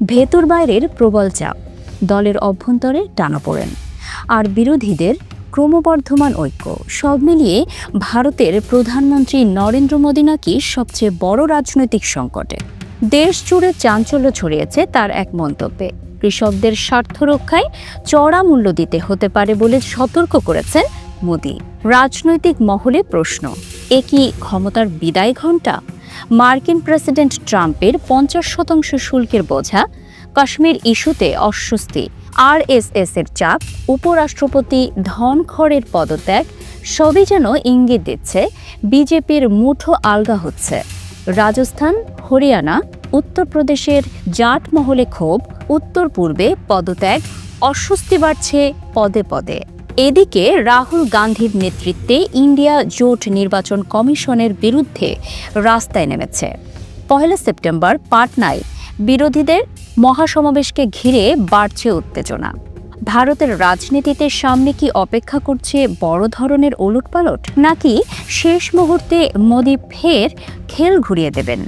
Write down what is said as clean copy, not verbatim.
ভেতর বাইরের প্রবল চাপ, দলের অভ্যন্তরে টানাপোড়েন আর বিরোধীদের ক্রমবর্ধমান ঐক্য সব মিলিয়ে ভারতের প্রধানমন্ত্রী নরেন্দ্র মোদী নাকি সবচেয়ে বড় রাজনৈতিক সংকটে। দেশ জুড়ে চাঞ্চল্য ছড়িয়েছে তার এক মন্তব্যে। কৃষকদের স্বার্থ রক্ষায় চড়া মূল্য দিতে হতে পারে বলে সতর্ক করেছেন মোদী। রাজনৈতিক মহলে প্রশ্ন, এ কি ক্ষমতার বিদায় ঘণ্টা? মার্কিন প্রেসিডেন্ট ট্রাম্পের 50% শুল্কের বোঝা, কাশ্মীর ইস্যুতে অস্বস্তি, আরএসএস এর চাপ, উপরাষ্ট্রপতি ধনখড়ের পদত্যাগ সবই যেন ইঙ্গিত দিচ্ছে বিজেপির মুঠো আলগা হচ্ছে। রাজস্থান, হরিয়ানা, উত্তরপ্রদেশের জাট মহলে ক্ষোভ, উত্তর পূর্বে পদত্যাগ, অস্বস্তি বাড়ছে পদে পদে। এদিকে রাহুল গান্ধীর নেতৃত্বে ইন্ডিয়া জোট নির্বাচন কমিশনের বিরুদ্ধে রাস্তায় নেমেছে। 1 সেপ্টেম্বর পাটনায় বিরোধীদের মহাসমাবেশকে ঘিরে বাড়ছে উত্তেজনা। ভারতের রাজনীতিতে সামনে কি অপেক্ষা করছে বড় ধরনের ওলটপালট, নাকি শেষ মুহূর্তে মোদী ফের খেল ঘুরিয়ে দেবেন?